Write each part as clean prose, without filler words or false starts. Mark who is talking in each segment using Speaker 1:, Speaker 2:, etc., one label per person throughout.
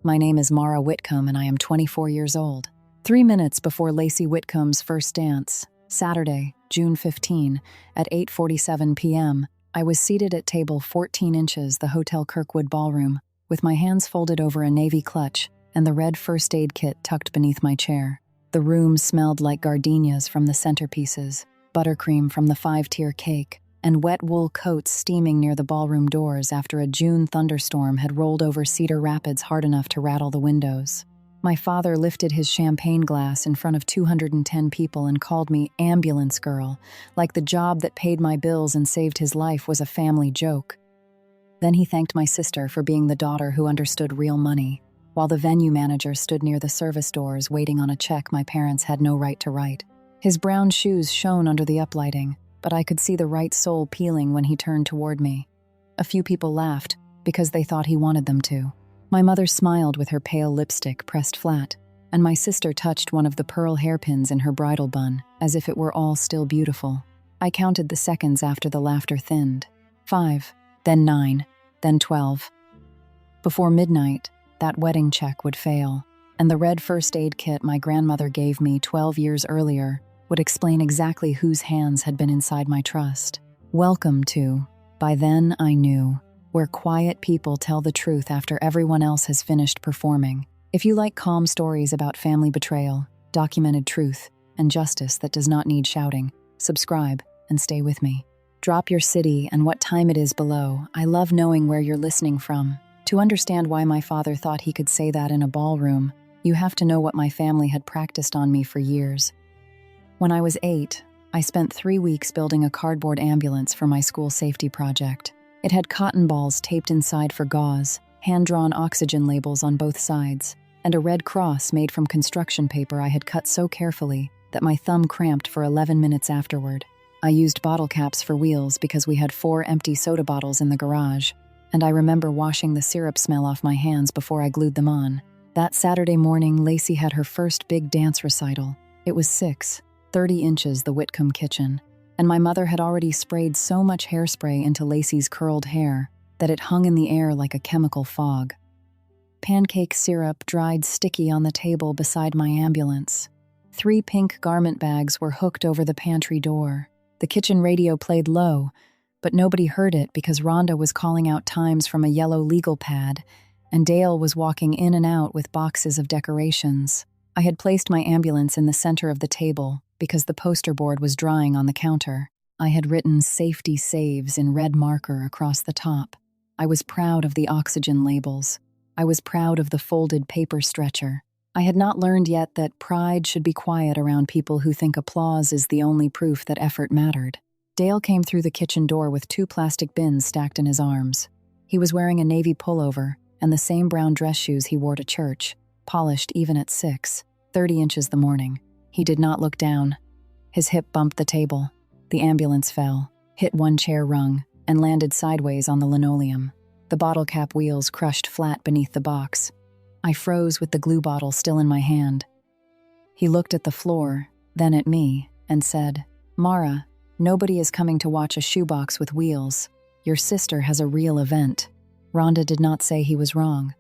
Speaker 1: My name is Mara Whitcomb and I am 24 years old. 3 minutes before Lacey Whitcomb's first dance, Saturday, June 15, at 8:47 p.m., I was seated at table 14 inches, the Hotel Kirkwood Ballroom, with my hands folded over a navy clutch and the red first aid kit tucked beneath my chair. The room smelled like gardenias from the centerpieces, buttercream from the 5-tier cake, and wet wool coats steaming near the ballroom doors after a June thunderstorm had rolled over Cedar Rapids hard enough to rattle the windows. My father lifted his champagne glass in front of 210 people and called me ambulance girl, like the job that paid my bills and saved his life was a family joke. Then he thanked my sister for being the daughter who understood real money, while the venue manager stood near the service doors waiting on a check my parents had no right to write. His brown shoes shone under the uplighting, but I could see the right sole peeling when he turned toward me. A few people laughed because they thought he wanted them to. My mother smiled with her pale lipstick pressed flat, and my sister touched one of the pearl hairpins in her bridal bun, as if it were all still beautiful. I counted the seconds after the laughter thinned. 5, then 9, then 12. Before midnight, that wedding check would fail, and the red first aid kit my grandmother gave me 12 years earlier would explain exactly whose hands had been inside my trust. Welcome to, by then I knew, where quiet people tell the truth after everyone else has finished performing. If you like calm stories about family betrayal, documented truth, and justice that does not need shouting, subscribe and stay with me. Drop your city and what time it is below. I love knowing where you're listening from. To understand why my father thought he could say that in a ballroom, you have to know what my family had practiced on me for years. When I was 8, I spent 3 weeks building a cardboard ambulance for my school safety project. It had cotton balls taped inside for gauze, hand-drawn oxygen labels on both sides, and a red cross made from construction paper I had cut so carefully that my thumb cramped for 11 minutes afterward. I used bottle caps for wheels because we had 4 empty soda bottles in the garage, and I remember washing the syrup smell off my hands before I glued them on. That Saturday morning, Lacey had her first big dance recital. It was 30 inches, the Whitcomb kitchen, and my mother had already sprayed so much hairspray into Lacey's curled hair that it hung in the air like a chemical fog. Pancake syrup dried sticky on the table beside my ambulance. 3 pink garment bags were hooked over the pantry door. The kitchen radio played low, but nobody heard it because Rhonda was calling out times from a yellow legal pad, and Dale was walking in and out with boxes of decorations. I had placed my ambulance in the center of the table because the poster board was drying on the counter. I had written "Safety Saves" in red marker across the top. I was proud of the oxygen labels. I was proud of the folded paper stretcher. I had not learned yet that pride should be quiet around people who think applause is the only proof that effort mattered. Dale came through the kitchen door with 2 plastic bins stacked in his arms. He was wearing a navy pullover and the same brown dress shoes he wore to church, polished even at 30 inches the morning. He did not look down. His hip bumped the table. The ambulance fell, hit one chair rung, and landed sideways on the linoleum. The bottle cap wheels crushed flat beneath the box. I froze with the glue bottle still in my hand. He looked at the floor, then at me, and said, "Mara, nobody is coming to watch a shoebox with wheels. Your sister has a real event." Rhonda did not say he was wrong.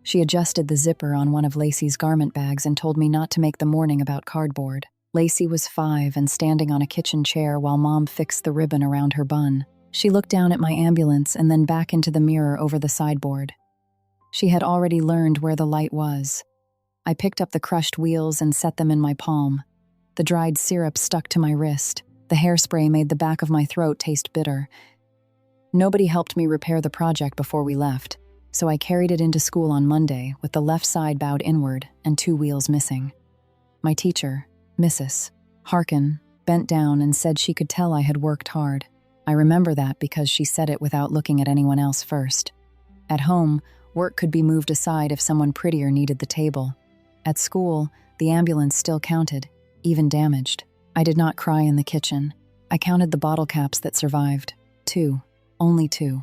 Speaker 1: She adjusted the zipper on one of Lacey's garment bags and told me not to make the morning about cardboard. Lacey was 5 and standing on a kitchen chair while Mom fixed the ribbon around her bun. She looked down at my ambulance and then back into the mirror over the sideboard. She had already learned where the light was. I picked up the crushed wheels and set them in my palm. The dried syrup stuck to my wrist. The hairspray made the back of my throat taste bitter. Nobody helped me repair the project before we left, so I carried it into school on Monday with the left side bowed inward and 2 wheels missing. My teacher, Mrs. Harkin, bent down and said she could tell I had worked hard. I remember that because she said it without looking at anyone else first. At home, work could be moved aside if someone prettier needed the table. At school, the ambulance still counted, even damaged. I did not cry in the kitchen. I counted the bottle caps that survived. 2. Only 2.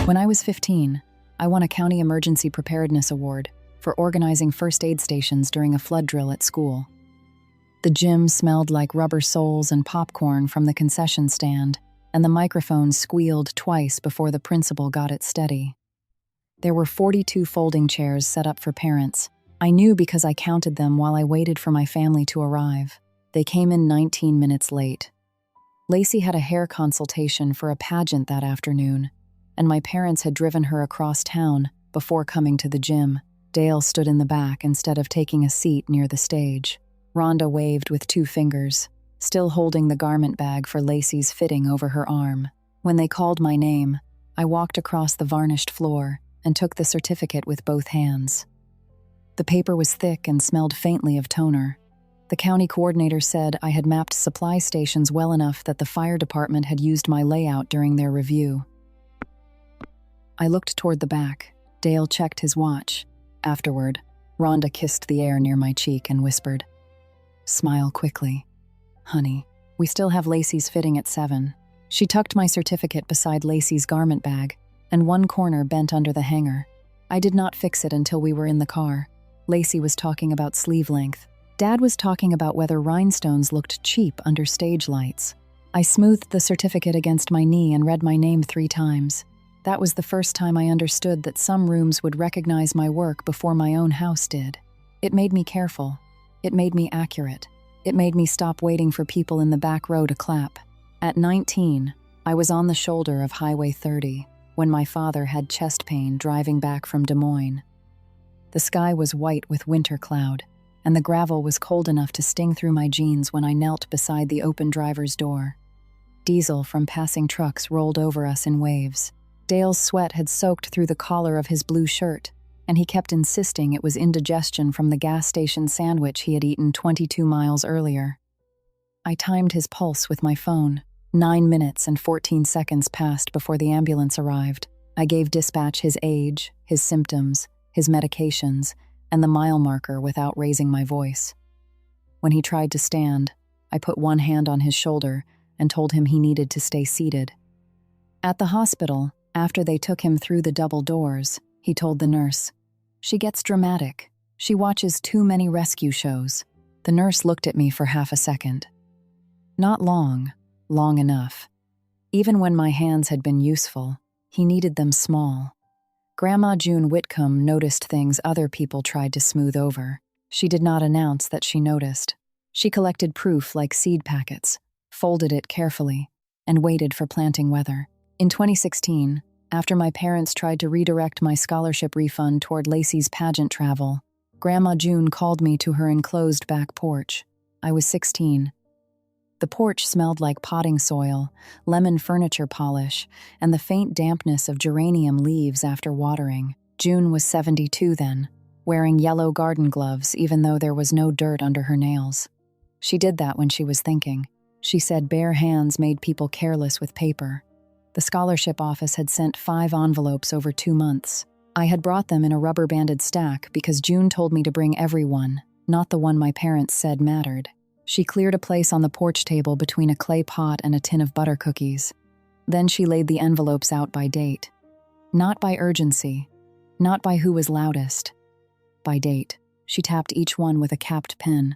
Speaker 1: When I was 15, I won a County Emergency Preparedness Award for organizing first aid stations during a flood drill at school. The gym smelled like rubber soles and popcorn from the concession stand, and the microphone squealed twice before the principal got it steady. There were 42 folding chairs set up for parents. I knew because I counted them while I waited for my family to arrive. They came in 19 minutes late. Lacey had a hair consultation for a pageant that afternoon, and my parents had driven her across town before coming to the gym. Dale stood in the back instead of taking a seat near the stage. Rhonda waved with 2 fingers, still holding the garment bag for Lacey's fitting over her arm. When they called my name, I walked across the varnished floor and took the certificate with both hands. The paper was thick and smelled faintly of toner. The county coordinator said I had mapped supply stations well enough that the fire department had used my layout during their review. I looked toward the back. Dale checked his watch. Afterward, Rhonda kissed the air near my cheek and whispered, "Smile quickly. Honey, we still have Lacey's fitting at 7. She tucked my certificate beside Lacey's garment bag, and one corner bent under the hanger. I did not fix it until we were in the car. Lacey was talking about sleeve length. Dad was talking about whether rhinestones looked cheap under stage lights. I smoothed the certificate against my knee and read my name 3 times. That was the first time I understood that some rooms would recognize my work before my own house did. It made me careful. It made me accurate. It made me stop waiting for people in the back row to clap. At 19, I was on the shoulder of Highway 30 when my father had chest pain driving back from Des Moines. The sky was white with winter cloud, and the gravel was cold enough to sting through my jeans when I knelt beside the open driver's door. Diesel from passing trucks rolled over us in waves. Dale's sweat had soaked through the collar of his blue shirt, and he kept insisting it was indigestion from the gas station sandwich he had eaten 22 miles earlier. I timed his pulse with my phone. 9 minutes and 14 seconds passed before the ambulance arrived. I gave dispatch his age, his symptoms, his medications, and the mile marker without raising my voice. When he tried to stand, I put one hand on his shoulder and told him he needed to stay seated. At the hospital, after they took him through the double doors, he told the nurse, "She gets dramatic. She watches too many rescue shows." The nurse looked at me for half a second. Not long enough. Even when my hands had been useful, he needed them small. Grandma June Whitcomb noticed things other people tried to smooth over. She did not announce that she noticed. She collected proof like seed packets, folded it carefully, and waited for planting weather. In 2016, after my parents tried to redirect my scholarship refund toward Lacey's pageant travel, Grandma June called me to her enclosed back porch. I was 16. The porch smelled like potting soil, lemon furniture polish, and the faint dampness of geranium leaves after watering. June was 72 then, wearing yellow garden gloves even though there was no dirt under her nails. She did that when she was thinking. She said bare hands made people careless with paper. The scholarship office had sent 5 envelopes over 2 months. I had brought them in a rubber-banded stack because June told me to bring every one, not the one my parents said mattered. She cleared a place on the porch table between a clay pot and a tin of butter cookies. Then she laid the envelopes out by date. Not by urgency, not by who was loudest. By date, she tapped each one with a capped pen.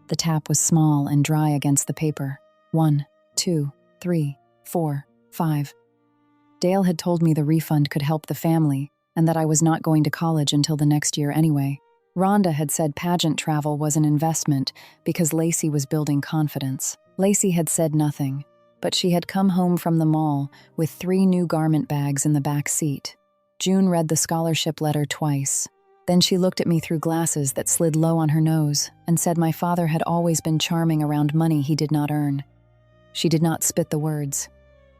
Speaker 1: The tap was small and dry against the paper. 1, 2, 3, 4, 5. Dale had told me the refund could help the family and that I was not going to college until the next year anyway. Rhonda had said pageant travel was an investment because Lacey was building confidence. Lacey had said nothing, but she had come home from the mall with 3 new garment bags in the back seat. June read the scholarship letter twice. Then she looked at me through glasses that slid low on her nose and said my father had always been charming around money he did not earn. She did not spit the words.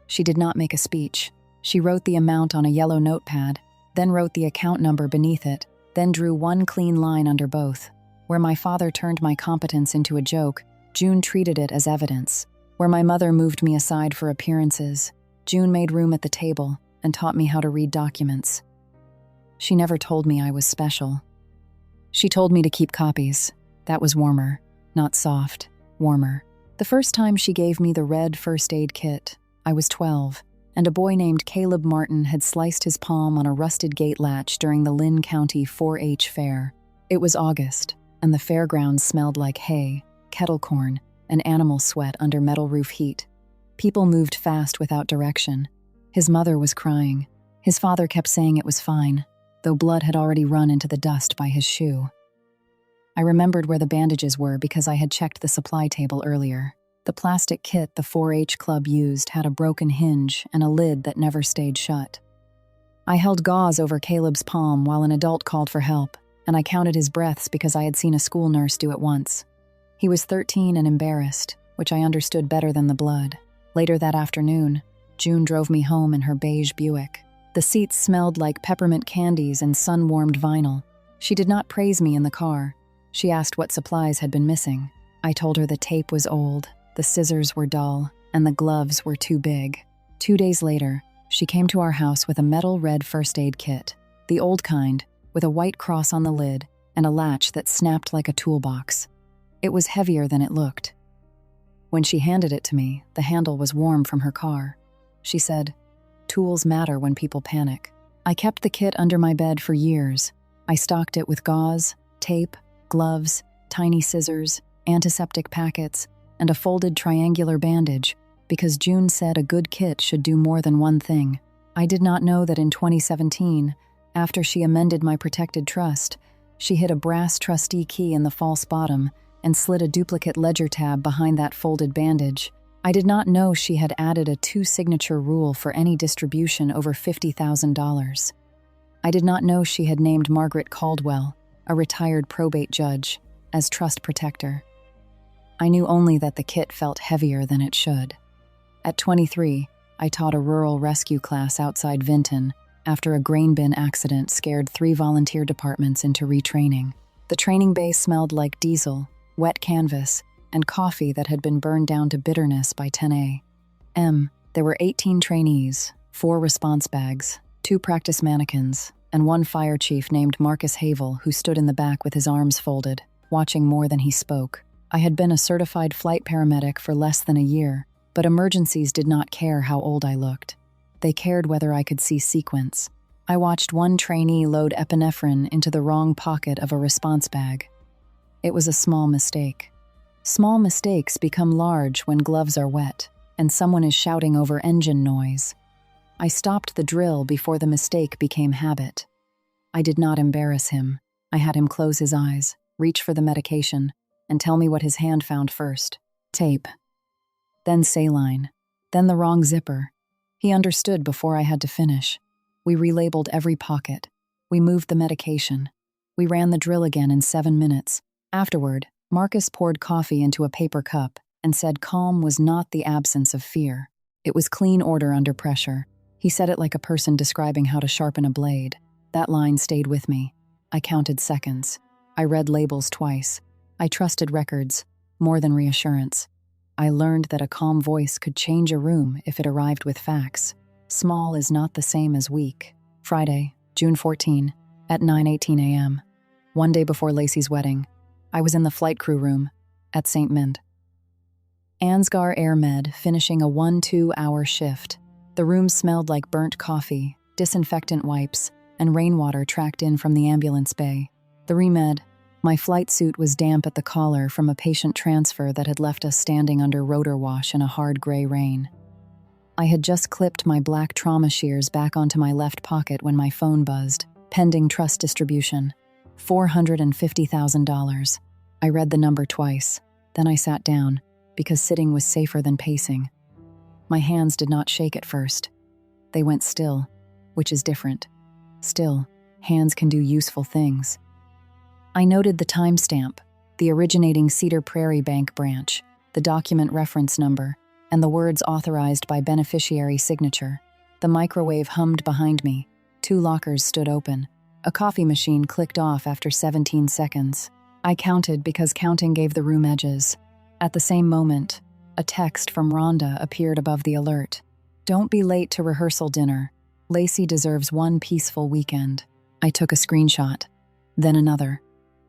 Speaker 1: She did not make a speech. She wrote the amount on a yellow notepad, then wrote the account number beneath it, then drew one clean line under both. Where my father turned my competence into a joke, June treated it as evidence. Where my mother moved me aside for appearances, June made room at the table and taught me how to read documents. She never told me I was special. She told me to keep copies. That was warmer, not soft, warmer. The first time she gave me the red first aid kit, I was 12. And a boy named Caleb Martin had sliced his palm on a rusted gate latch during the Lynn County 4-H fair. It was August, and the fairgrounds smelled like hay, kettle corn, and animal sweat under metal roof heat. People moved fast without direction. His mother was crying. His father kept saying it was fine, though blood had already run into the dust by his shoe. I remembered where the bandages were because I had checked the supply table earlier. The plastic kit the 4-H club used had a broken hinge and a lid that never stayed shut. I held gauze over Caleb's palm while an adult called for help, and I counted his breaths because I had seen a school nurse do it once. He was 13 and embarrassed, which I understood better than the blood. Later that afternoon, June drove me home in her beige Buick. The seats smelled like peppermint candies and sun-warmed vinyl. She did not praise me in the car. She asked what supplies had been missing. I told her the tape was old, the scissors were dull, and the gloves were too big. 2 days later, she came to our house with a metal red first aid kit, the old kind, with a white cross on the lid and a latch that snapped like a toolbox. It was heavier than it looked. When she handed it to me, the handle was warm from her car. She said, "Tools matter when people panic." I kept the kit under my bed for years. I stocked it with gauze, tape, gloves, tiny scissors, antiseptic packets, and a folded triangular bandage, because June said a good kit should do more than one thing. I did not know that in 2017, after she amended my protected trust, she hid a brass trustee key in the false bottom and slid a duplicate ledger tab behind that folded bandage. I did not know she had added a 2-signature rule for any distribution over $50,000. I did not know she had named Margaret Caldwell, a retired probate judge, as trust protector. I knew only that the kit felt heavier than it should. At 23, I taught a rural rescue class outside Vinton after a grain bin accident scared 3 volunteer departments into retraining. The training base smelled like diesel, wet canvas, and coffee that had been burned down to bitterness by 10 a.m. There were 18 trainees, 4 response bags, 2 practice mannequins, and 1 fire chief named Marcus Havel who stood in the back with his arms folded, watching more than he spoke. I had been a certified flight paramedic for less than a year, but emergencies did not care how old I looked. They cared whether I could see sequence. I watched one trainee load epinephrine into the wrong pocket of a response bag. It was a small mistake. Small mistakes become large when gloves are wet and someone is shouting over engine noise. I stopped the drill before the mistake became habit. I did not embarrass him. I had him close his eyes, reach for the medication, and tell me what his hand found first. Tape. Then saline. Then the wrong zipper. He understood before I had to finish. We relabeled every pocket. We moved the medication. We ran the drill again in 7 minutes. Afterward, Marcus poured coffee into a paper cup and said calm was not the absence of fear. It was clean order under pressure. He said it like a person describing how to sharpen a blade. That line stayed with me. I counted seconds. I read labels twice. I trusted records, more than reassurance. I learned that a calm voice could change a room if it arrived with facts. Small is not the same as weak. Friday, June 14, at 9:18 a.m. One day before Lacey's wedding, I was in the flight crew room at St. Mind. Ansgar Air Med finishing a 1-2 hour shift. The room smelled like burnt coffee, disinfectant wipes, and rainwater tracked in from the ambulance bay. The remed. My flight suit was damp at the collar from a patient transfer that had left us standing under rotor wash in a hard gray rain. I had just clipped my black trauma shears back onto my left pocket when my phone buzzed. Pending trust distribution. $450,000. I read the number twice. Then I sat down, because sitting was safer than pacing. My hands did not shake at first. They went still, which is different. Still, hands can do useful things. I noted the timestamp, the originating Cedar Prairie Bank branch, the document reference number, and the words authorized by beneficiary signature. The microwave hummed behind me. 2 lockers stood open. A coffee machine clicked off after 17 seconds. I counted because counting gave the room edges. At the same moment, a text from Rhonda appeared above the alert. Don't be late to rehearsal dinner. Lacey deserves one peaceful weekend. I took a screenshot, then another.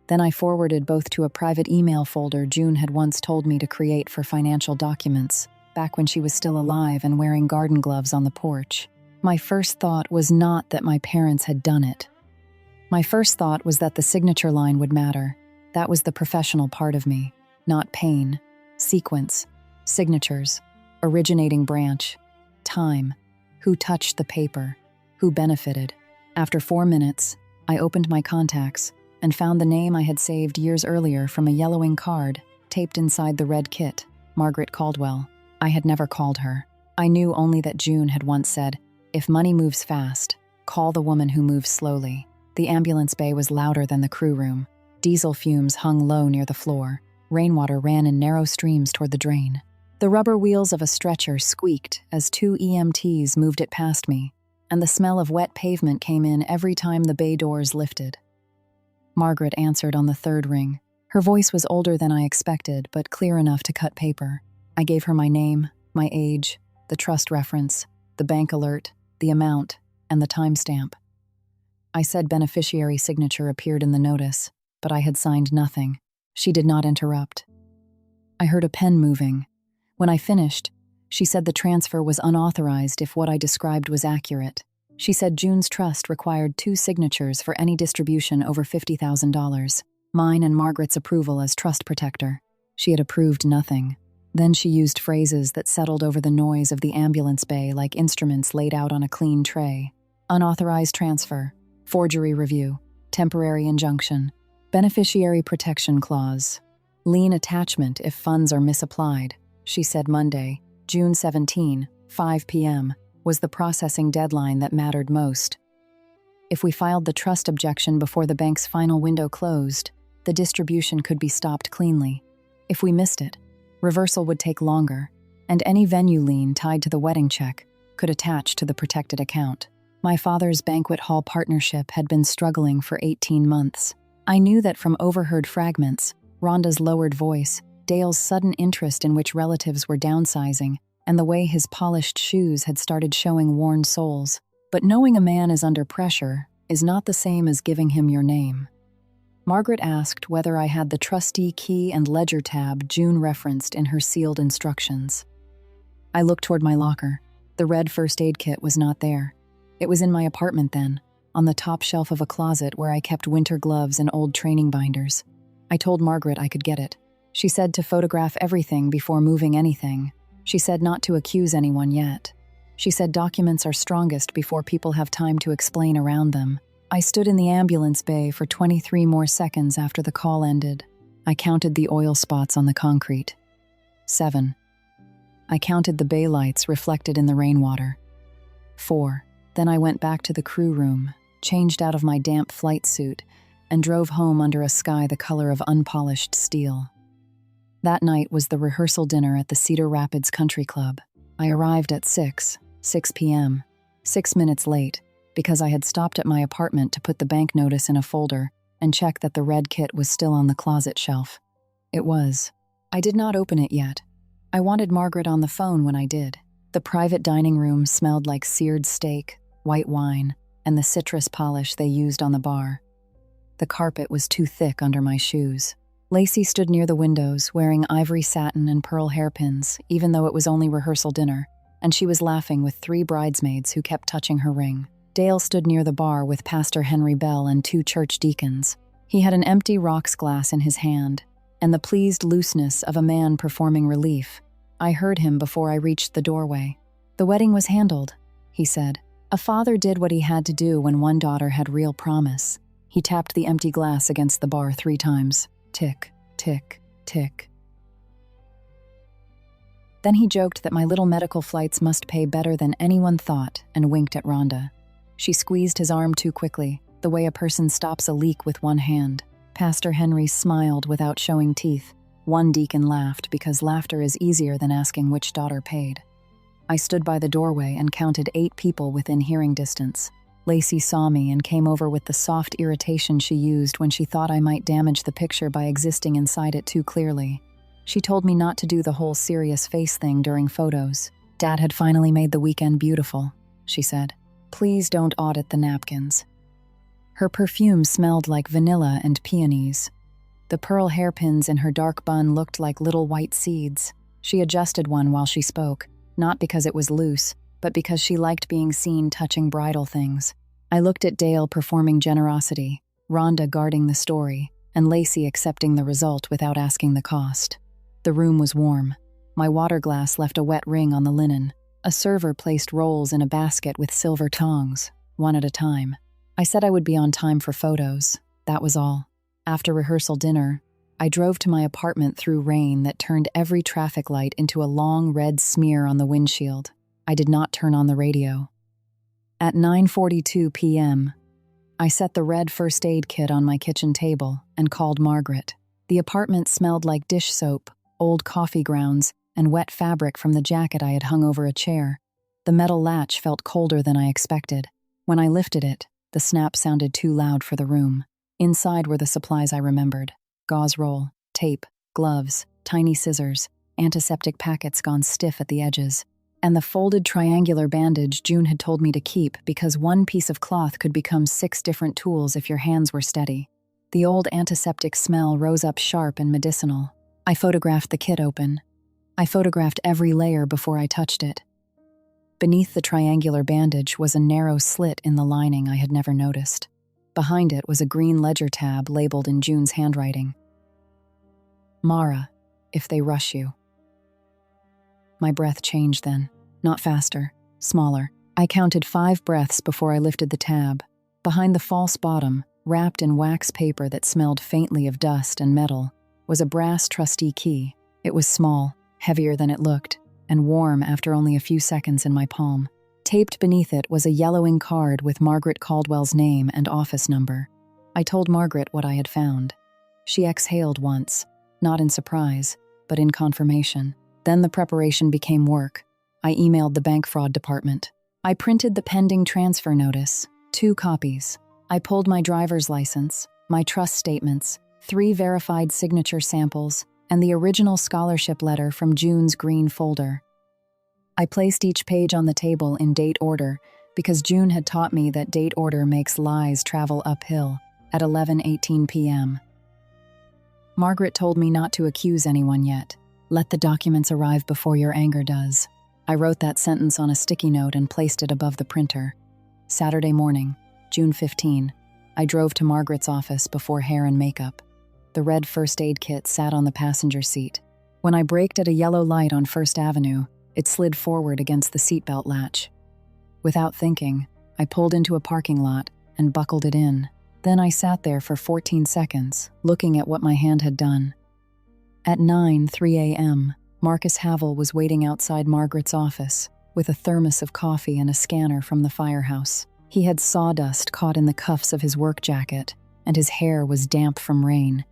Speaker 1: Then I forwarded both to a private email folder June had once told me to create for financial documents, back when she was still alive and wearing garden gloves on the porch. My first thought was not that my parents had done it. My first thought was that the signature line would matter. That was the professional part of me, not pain. Sequence, signatures, originating branch, time, who touched the paper. Who benefited? After 4 minutes, I opened my contacts and found the name I had saved years earlier from a yellowing card taped inside the red kit, Margaret Caldwell. I had never called her. I knew only that June had once said, "If money moves fast, call the woman who moves slowly." The ambulance bay was louder than the crew room. Diesel fumes hung low near the floor. Rainwater ran in narrow streams toward the drain. The rubber wheels of a stretcher squeaked as 2 EMTs moved it past me, and the smell of wet pavement came in every time the bay doors lifted. Margaret answered on the 3rd ring. Her voice was older than I expected, but clear enough to cut paper. I gave her my name, my age, the trust reference, the bank alert, the amount, and the timestamp. I said beneficiary signature appeared in the notice, but I had signed nothing. She did not interrupt. I heard a pen moving. When I finished, she said the transfer was unauthorized if what I described was accurate. She said June's trust required 2 signatures for any distribution over $50,000, mine and Margaret's approval as trust protector. She had approved nothing. Then she used phrases that settled over the noise of the ambulance bay like instruments laid out on a clean tray. Unauthorized transfer, forgery review, temporary injunction, beneficiary protection clause, lien attachment if funds are misapplied. She said Monday, June 17, 5 p.m., was the processing deadline that mattered most. If we filed the trust objection before the bank's final window closed, the distribution could be stopped cleanly. If we missed it, reversal would take longer, and any venue lien tied to the wedding check could attach to the protected account. My father's banquet hall partnership had been struggling for 18 months. I knew that from overheard fragments, Rhonda's lowered voice, Dale's sudden interest in which relatives were downsizing, and the way his polished shoes had started showing worn soles. But knowing a man is under pressure is not the same as giving him your name. Margaret asked whether I had the trustee key and ledger tab June referenced in her sealed instructions. I looked toward my locker. The red first aid kit was not there. It was in my apartment then, on the top shelf of a closet where I kept winter gloves and old training binders. I told Margaret I could get it. She said to photograph everything before moving anything. She said not to accuse anyone yet. She said documents are strongest before people have time to explain around them. I stood in the ambulance bay for 23 more seconds after the call ended. I counted the oil spots on the concrete. 7. I counted the bay lights reflected in the rainwater. 4. Then I went back to the crew room, changed out of my damp flight suit, and drove home under a sky the color of unpolished steel. That night was the rehearsal dinner at the Cedar Rapids Country Club. I arrived at 6 p.m., 6 minutes late, because I had stopped at my apartment to put the bank notice in a folder and check that the red kit was still on the closet shelf. It was. I did not open it yet. I wanted Margaret on the phone when I did. The private dining room smelled like seared steak, white wine, and the citrus polish they used on the bar. The carpet was too thick under my shoes. Lacey stood near the windows, wearing ivory satin and pearl hairpins, even though it was only rehearsal dinner, and she was laughing with 3 bridesmaids who kept touching her ring. Dale stood near the bar with Pastor Henry Bell and 2 church deacons. He had an empty rocks glass in his hand, and the pleased looseness of a man performing relief. I heard him before I reached the doorway. "The wedding was handled," he said. "A father did what he had to do when one daughter had real promise." He tapped the empty glass against the bar 3 times. Tick, tick, tick. Then he joked that my little medical flights must pay better than anyone thought and winked at Rhonda. She squeezed his arm too quickly, the way a person stops a leak with one hand. Pastor Henry smiled without showing teeth. One deacon laughed because laughter is easier than asking which daughter paid. I stood by the doorway and counted 8 people within hearing distance. Lacey saw me and came over with the soft irritation she used when she thought I might damage the picture by existing inside it too clearly. She told me not to do the whole serious face thing during photos. Dad had finally made the weekend beautiful, she said. Please don't audit the napkins. Her perfume smelled like vanilla and peonies. The pearl hairpins in her dark bun looked like little white seeds. She adjusted one while she spoke, not because it was loose, but because she liked being seen touching bridal things. I looked at Dale performing generosity, Rhonda guarding the story, and Lacey accepting the result without asking the cost. The room was warm. My water glass left a wet ring on the linen. A server placed rolls in a basket with silver tongs. one at a time. I said I would be on time for photos. That was all. After rehearsal dinner, I drove to my apartment through rain that turned every traffic light into a long red smear on the windshield. I did not turn on the radio. At 9:42 p.m., I set the red first aid kit on my kitchen table and called Margaret. The apartment smelled like dish soap, old coffee grounds, and wet fabric from the jacket I had hung over a chair. The metal latch felt colder than I expected. When I lifted it, the snap sounded too loud for the room. Inside were the supplies I remembered: gauze roll, tape, gloves, tiny scissors, antiseptic packets gone stiff at the edges, and the folded triangular bandage June had told me to keep because one piece of cloth could become 6 different tools if your hands were steady. The old antiseptic smell rose up sharp and medicinal. I photographed the kit open. I photographed every layer before I touched it. Beneath the triangular bandage was a narrow slit in the lining I had never noticed. Behind it was a green ledger tab labeled in June's handwriting. Mara, if they rush you. My breath changed then, not faster, smaller. I counted 5 breaths before I lifted the tab. Behind the false bottom, wrapped in wax paper that smelled faintly of dust and metal, was a brass trustee key. It was small, heavier than it looked, and warm after only a few seconds in my palm. Taped beneath it was a yellowing card with Margaret Caldwell's name and office number. I told Margaret what I had found. She exhaled once, not in surprise, but in confirmation. Then the preparation became work. I emailed the bank fraud department. I printed the pending transfer notice, 2 copies. I pulled my driver's license, my trust statements, 3 verified signature samples, and the original scholarship letter from June's green folder. I placed each page on the table in date order because June had taught me that date order makes lies travel uphill at 11:18 p.m. Margaret told me not to accuse anyone yet. Let the documents arrive before your anger does. I wrote that sentence on a sticky note and placed it above the printer. Saturday morning, June 15, I drove to Margaret's office before hair and makeup. The red first aid kit sat on the passenger seat. When I braked at a yellow light on First Avenue, it slid forward against the seatbelt latch. Without thinking, I pulled into a parking lot and buckled it in. Then I sat there for 14 seconds, looking at what my hand had done. At 9:03 a.m., Marcus Havel was waiting outside Margaret's office with a thermos of coffee and a scanner from the firehouse. He had sawdust caught in the cuffs of his work jacket, and his hair was damp from rain.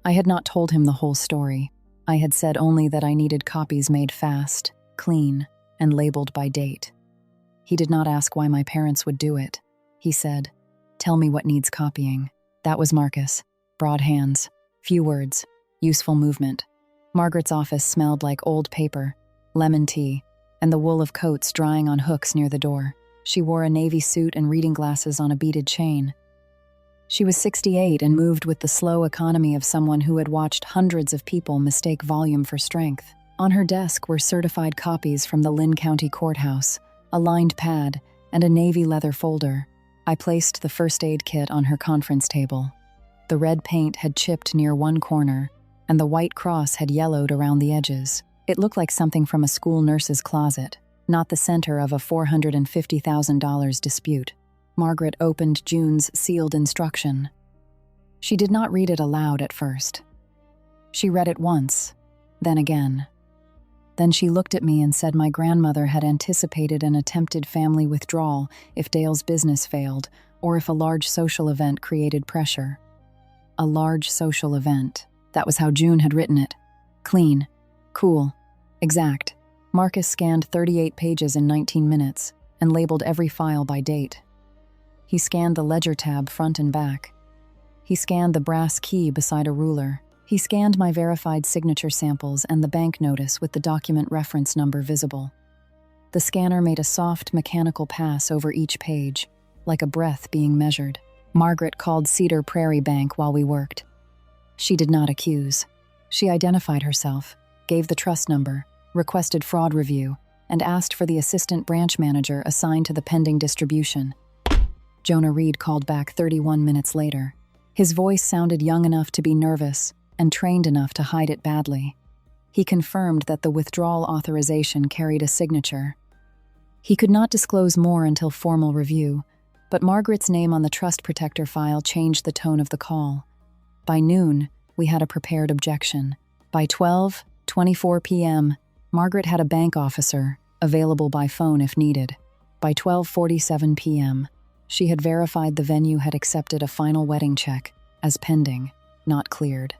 Speaker 1: I had not told him the whole story. I had said only that I needed copies made fast, clean, and labeled by date. He did not ask why my parents would do it. He said, "Tell me what needs copying." That was Marcus. Broad hands, few words, useful movement. Margaret's office smelled like old paper, lemon tea, and the wool of coats drying on hooks near the door. She wore a navy suit and reading glasses on a beaded chain. She was 68 and moved with the slow economy of someone who had watched hundreds of people mistake volume for strength. On her desk were certified copies from the Lynn County Courthouse, a lined pad, and a navy leather folder. I placed the first aid kit on her conference table. The red paint had chipped near one corner, and the white cross had yellowed around the edges. It looked like something from a school nurse's closet, not the center of a $450,000 dispute. Margaret opened June's sealed instruction. She did not read it aloud at first. She read it once, then again. Then she looked at me and said my grandmother had anticipated an attempted family withdrawal if Dale's business failed, or if a large social event created pressure. A large social event. That was how June had written it. Clean, cool, exact. Marcus scanned 38 pages in 19 minutes and labeled every file by date. He scanned the ledger tab front and back. He scanned the brass key beside a ruler. He scanned my verified signature samples and the bank notice with the document reference number visible. The scanner made a soft mechanical pass over each page, like a breath being measured. Margaret called Cedar Prairie Bank while we worked. She did not accuse. She identified herself, gave the trust number, requested fraud review, and asked for the assistant branch manager assigned to the pending distribution. Jonah Reed called back 31 minutes later. His voice sounded young enough to be nervous and trained enough to hide it badly. He confirmed that the withdrawal authorization carried a signature. He could not disclose more until formal review, But Margaret's name on the trust protector file changed the tone of the call. By noon, we had a prepared objection. By 12:24 p.m., Margaret had a bank officer, available by phone if needed. By 12:47 p.m., she had verified the venue had accepted a final wedding check as pending, not cleared.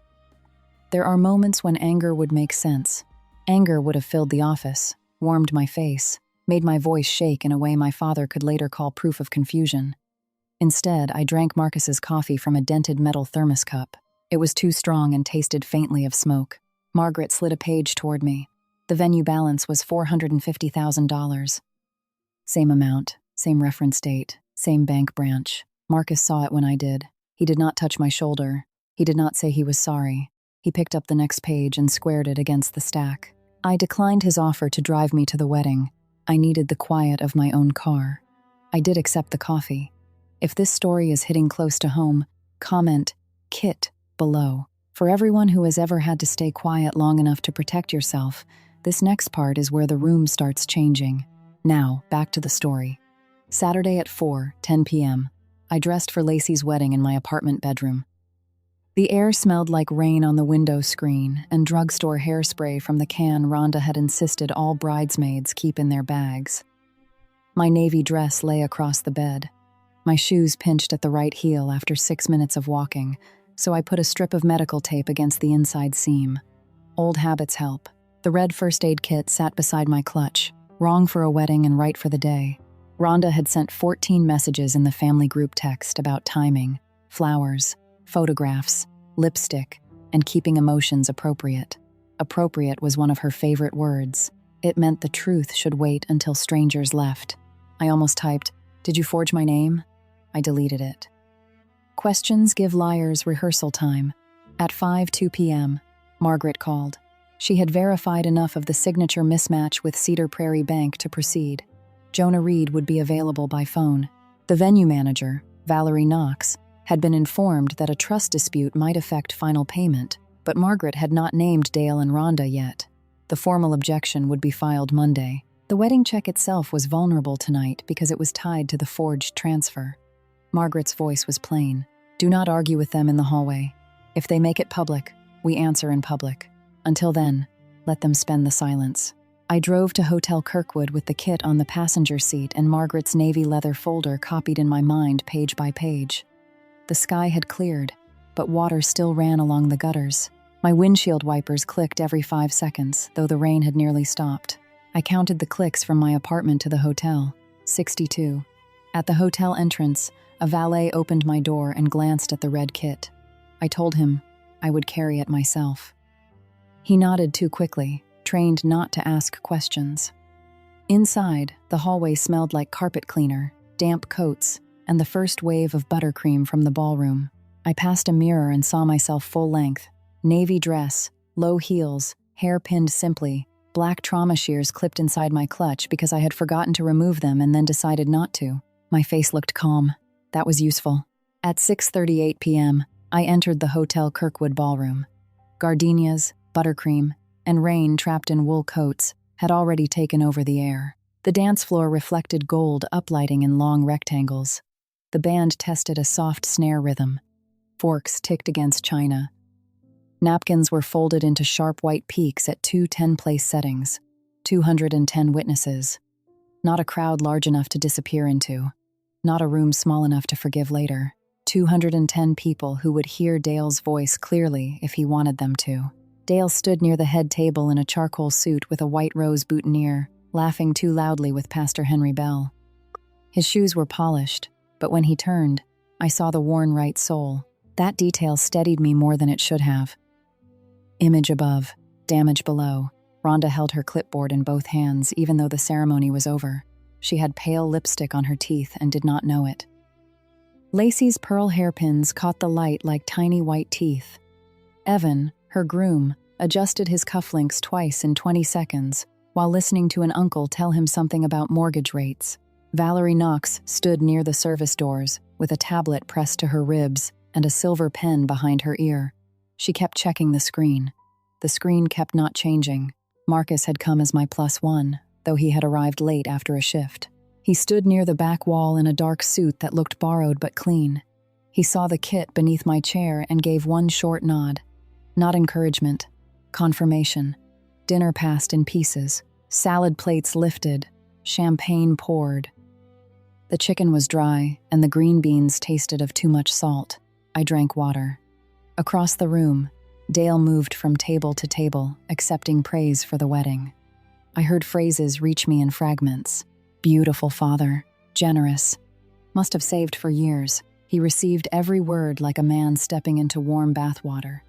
Speaker 1: There are moments when anger would make sense. Anger would have filled the office, warmed my face, made my voice shake in a way my father could later call proof of confusion. Instead, I drank Marcus's coffee from a dented metal thermos cup. It was too strong and tasted faintly of smoke. Margaret slid a page toward me. The venue balance was $450,000. Same amount, same reference date, same bank branch. Marcus saw it when I did. He did not touch my shoulder. He did not say he was sorry. He picked up the next page and squared it against the stack. I declined his offer to drive me to the wedding. I needed the quiet of my own car. I did accept the coffee. If this story is hitting close to home, comment KIT below. For everyone who has ever had to stay quiet long enough to protect yourself, this next part is where the room starts changing. Now, back to the story. Saturday at 4:10 p.m., I dressed for Lacey's wedding in my apartment bedroom. The air smelled like rain on the window screen and drugstore hairspray from the can Rhonda had insisted all bridesmaids keep in their bags. My navy dress lay across the bed. My shoes pinched at the right heel after 6 minutes of walking, so I put a strip of medical tape against the inside seam. Old habits help. The red first aid kit sat beside my clutch, wrong for a wedding and right for the day. Rhonda had sent 14 messages in the family group text about timing, flowers, photographs, lipstick, and keeping emotions appropriate. Appropriate was one of her favorite words. It meant the truth should wait until strangers left. I almost typed, "Did you forge my name?" I deleted it. Questions give liars rehearsal time. At 5:02 p.m., Margaret called. She had verified enough of the signature mismatch with Cedar Prairie Bank to proceed. Jonah Reed would be available by phone. The venue manager, Valerie Knox, had been informed that a trust dispute might affect final payment, but Margaret had not named Dale and Rhonda yet. The formal objection would be filed Monday. The wedding check itself was vulnerable tonight because it was tied to the forged transfer. Margaret's voice was plain. Do not argue with them in the hallway. If they make it public, we answer in public. Until then, let them spend the silence. I drove to Hotel Kirkwood with the kit on the passenger seat and Margaret's navy leather folder copied in my mind page by page. The sky had cleared, but water still ran along the gutters. My windshield wipers clicked every 5 seconds, though the rain had nearly stopped. I counted the clicks from my apartment to the hotel. 62. At the hotel entrance, a valet opened my door and glanced at the red kit. I told him I would carry it myself. He nodded too quickly, trained not to ask questions. Inside, the hallway smelled like carpet cleaner, damp coats, and the first wave of buttercream from the ballroom. I passed a mirror and saw myself full length. Navy dress, low heels, hair pinned simply, black trauma shears clipped inside my clutch because I had forgotten to remove them and then decided not to. My face looked calm. That was useful. At 6:38 p.m., I entered the Hotel Kirkwood ballroom. Gardenias, buttercream, and rain trapped in wool coats had already taken over the air. The dance floor reflected gold uplighting in long rectangles. The band tested a soft snare rhythm. Forks ticked against china. Napkins were folded into sharp white peaks at 2 10-place settings. 210 witnesses. Not a crowd large enough to disappear into. Not a room small enough to forgive later. 210 people who would hear Dale's voice clearly if he wanted them to. Dale stood near the head table in a charcoal suit with a white rose boutonniere, laughing too loudly with Pastor Henry Bell. His shoes were polished, but when he turned, I saw the worn right sole. That detail steadied me more than it should have. Image above, damage below. Rhonda held her clipboard in both hands even though the ceremony was over. She had pale lipstick on her teeth and did not know it. Lacey's pearl hairpins caught the light like tiny white teeth. Evan, her groom, adjusted his cufflinks twice in 20 seconds while listening to an uncle tell him something about mortgage rates. Valerie Knox stood near the service doors with a tablet pressed to her ribs and a silver pen behind her ear. She kept checking the screen. The screen kept not changing. Marcus had come as my +1, though he had arrived late after a shift. He stood near the back wall in a dark suit that looked borrowed but clean. He saw the kit beneath my chair and gave one short nod. Not encouragement, confirmation. Dinner passed in pieces, salad plates lifted, champagne poured. The chicken was dry, and the green beans tasted of too much salt. I drank water. Across the room, Dale moved from table to table, accepting praise for the wedding. I heard phrases reach me in fragments. Beautiful father, generous. Must have saved for years. He received every word like a man stepping into warm bathwater.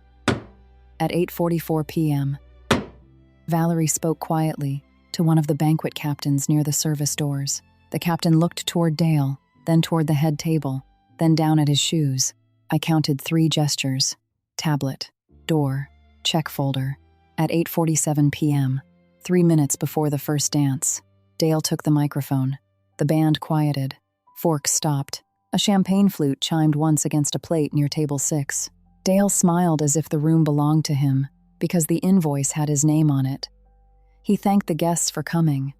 Speaker 1: At 8:44 p.m., Valerie spoke quietly to one of the banquet captains near the service doors. The captain looked toward Dale, then toward the head table, then down at his shoes. I counted 3 gestures: tablet, door, check folder. At 8:47 p.m., 3 minutes before the first dance, Dale took the microphone. The band quieted. Forks stopped. A champagne flute chimed once against a plate near table 6. Dale smiled as if the room belonged to him, because the invoice had his name on it. He thanked the guests for coming.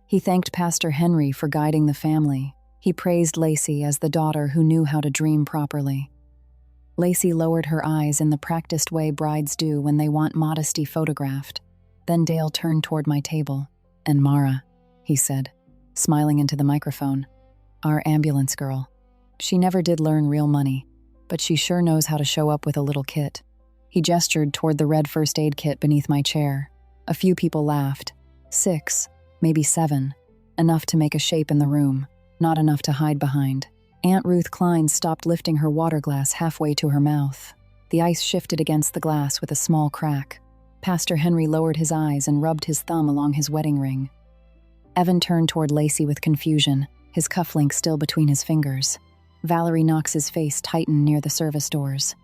Speaker 1: He thanked Pastor Henry for guiding the family. He praised Lacey as the daughter who knew how to dream properly. Lacey lowered her eyes in the practiced way brides do when they want modesty photographed. Then Dale turned toward my table. "And Mara," he said, smiling into the microphone. "Our ambulance girl. She never did learn real money, but she sure knows how to show up with a little kit." He gestured toward the red first aid kit beneath my chair. A few people laughed. 6, maybe 7. Enough to make a shape in the room, not enough to hide behind. Aunt Ruth Klein stopped lifting her water glass halfway to her mouth. The ice shifted against the glass with a small crack. Pastor Henry lowered his eyes and rubbed his thumb along his wedding ring. Evan turned toward Lacey with confusion, his cufflink still between his fingers. Valerie Knox's face tightened near the service doors.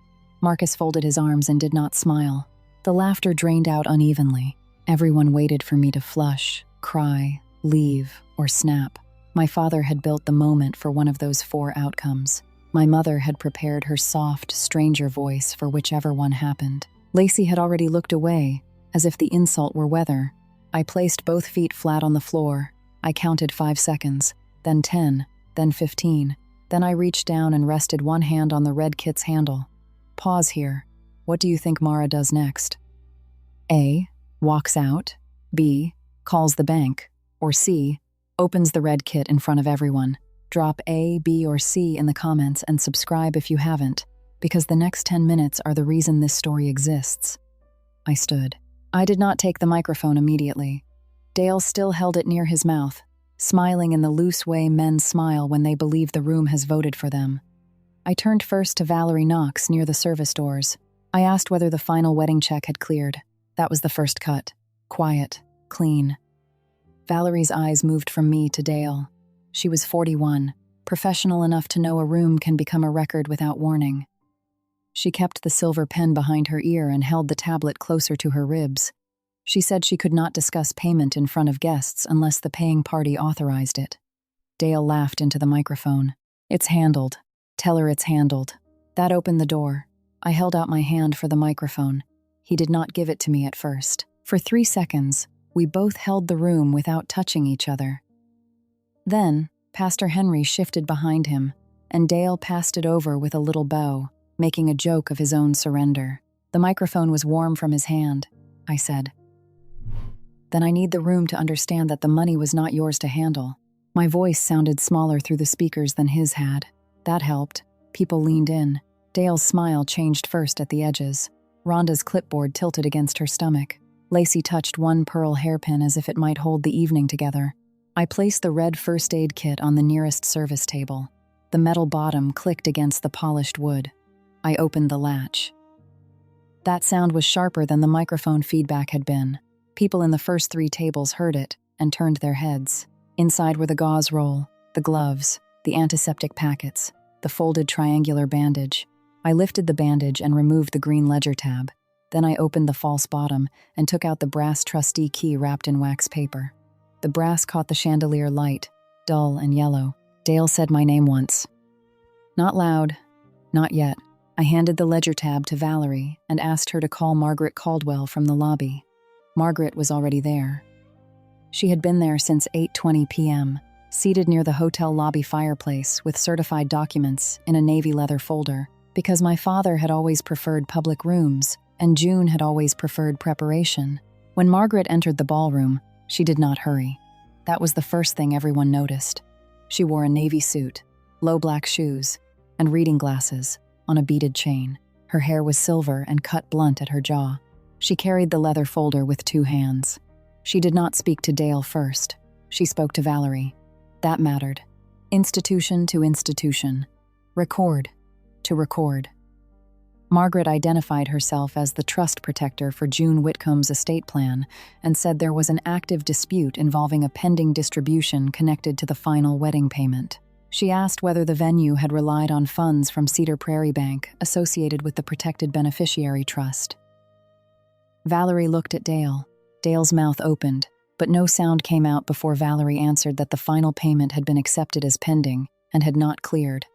Speaker 1: Marcus folded his arms and did not smile. The laughter drained out unevenly. Everyone waited for me to flush, cry, leave, or snap. My father had built the moment for one of those 4 outcomes. My mother had prepared her soft, stranger voice for whichever one happened. Lacey had already looked away, as if the insult were weather. I placed both feet flat on the floor. I counted 5 seconds, then 10, then 15. Then I reached down and rested one hand on the red kit's handle. Pause here. What do you think Mara does next? A. Walks out. B. Calls the bank. Or C. Opens the red kit in front of everyone. Drop A, B, or C in the comments and subscribe if you haven't, because the next 10 minutes are the reason this story exists. I stood. I did not take the microphone immediately. Dale still held it near his mouth, smiling in the loose way men smile when they believe the room has voted for them. I turned first to Valerie Knox near the service doors. I asked whether the final wedding check had cleared. That was the first cut. Quiet, clean. Valerie's eyes moved from me to Dale. She was 41, professional enough to know a room can become a record without warning. She kept the silver pen behind her ear and held the tablet closer to her ribs. She said she could not discuss payment in front of guests unless the paying party authorized it. Dale laughed into the microphone. "It's handled. Tell her it's handled." That opened the door. I held out my hand for the microphone. He did not give it to me at first. For 3 seconds, we both held the room without touching each other. Then, Pastor Henry shifted behind him, and Dale passed it over with a little bow, making a joke of his own surrender. The microphone was warm from his hand, I said. "Then I need the room to understand that the money was not yours to handle." My voice sounded smaller through the speakers than his had. That helped. People leaned in. Dale's smile changed first at the edges. Rhonda's clipboard tilted against her stomach. Lacey touched one pearl hairpin as if it might hold the evening together. I placed the red first aid kit on the nearest service table. The metal bottom clicked against the polished wood. I opened the latch. That sound was sharper than the microphone feedback had been. People in the first 3 tables heard it and turned their heads. Inside were the gauze roll, the gloves, the antiseptic packets, the folded triangular bandage. I lifted the bandage and removed the green ledger tab. Then I opened the false bottom and took out the brass trustee key wrapped in wax paper. The brass caught the chandelier light, dull and yellow. Dale said my name once. Not loud, not yet. I handed the ledger tab to Valerie and asked her to call Margaret Caldwell from the lobby. Margaret was already there. She had been there since 8:20 p.m., seated near the hotel lobby fireplace with certified documents in a navy leather folder, because my father had always preferred public rooms and June had always preferred preparation. When Margaret entered the ballroom, she did not hurry. That was the first thing everyone noticed. She wore a navy suit, low black shoes, and reading glasses on a beaded chain. Her hair was silver and cut blunt at her jaw. She carried the leather folder with 2 hands. She did not speak to Dale first. She spoke to Valerie. That mattered. Institution to institution. Record to record. Margaret identified herself as the trust protector for June Whitcomb's estate plan and said there was an active dispute involving a pending distribution connected to the final wedding payment. She asked whether the venue had relied on funds from Cedar Prairie Bank associated with the protected beneficiary trust. Valerie looked at Dale. Dale's mouth opened, but no sound came out before Valerie answered that the final payment had been accepted as pending and had not cleared.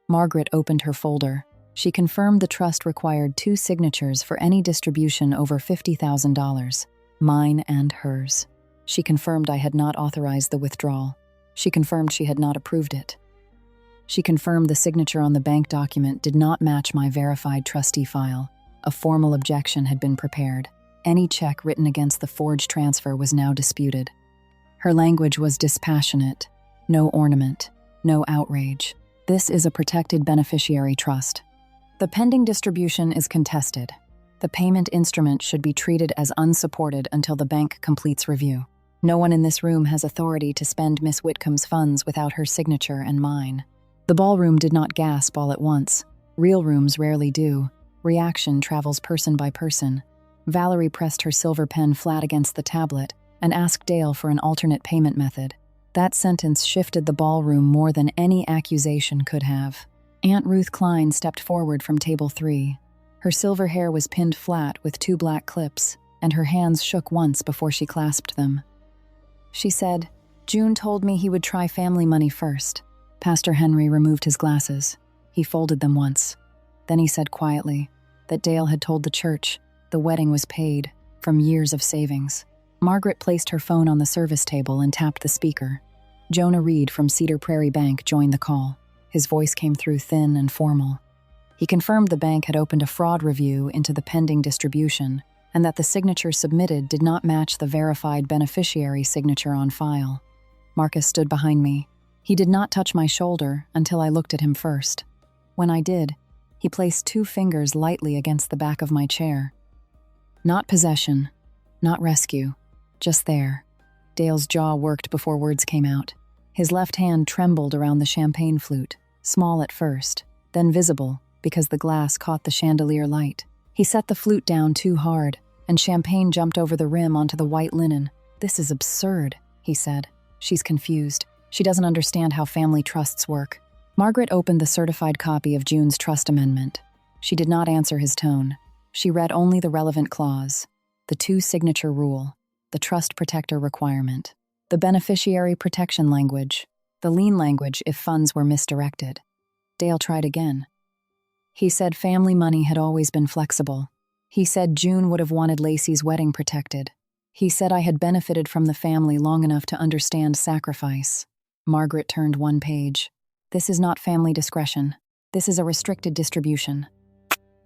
Speaker 1: Margaret opened her folder. She confirmed the trust required 2 signatures for any distribution over $50,000, mine and hers. She confirmed I had not authorized the withdrawal. She confirmed she had not approved it. She confirmed the signature on the bank document did not match my verified trustee file. A formal objection had been prepared. Any check written against the forged transfer was now disputed. Her language was dispassionate. No ornament, no outrage. This is a protected beneficiary trust. The pending distribution is contested. The payment instrument should be treated as unsupported until the bank completes review. No one in this room has authority to spend Miss Whitcomb's funds without her signature and mine. The ballroom did not gasp all at once. Real rooms rarely do. Reaction travels person by person. Valerie pressed her silver pen flat against the tablet and asked Dale for an alternate payment method. That sentence shifted the ballroom more than any accusation could have. Aunt Ruth Klein stepped forward from table 3. Her silver hair was pinned flat with 2 black clips, and her hands shook once before she clasped them. She said, "June told me he would try family money first." Pastor Henry removed his glasses. He folded them once. Then he said quietly that Dale had told the church the wedding was paid from years of savings. Margaret placed her phone on the service table and tapped the speaker. Jonah Reed from Cedar Prairie Bank joined the call. His voice came through thin and formal. He confirmed the bank had opened a fraud review into the pending distribution and that the signature submitted did not match the verified beneficiary signature on file. Marcus stood behind me. He did not touch my shoulder until I looked at him first. When I did, he placed 2 fingers lightly against the back of my chair. Not possession, not rescue, just there. Dale's jaw worked before words came out. His left hand trembled around the champagne flute, small at first, then visible because the glass caught the chandelier light. He set the flute down too hard, and champagne jumped over the rim onto the white linen. "This is absurd," he said. "She's confused. She doesn't understand how family trusts work." Margaret opened the certified copy of June's trust amendment. She did not answer his tone. She read only the relevant clause, the 2-signature rule, the trust protector requirement, the beneficiary protection language, the lien language if funds were misdirected. Dale tried again. He said family money had always been flexible. He said June would have wanted Lacey's wedding protected. He said I had benefited from the family long enough to understand sacrifice. Margaret turned 1 page. "This is not family discretion. This is a restricted distribution."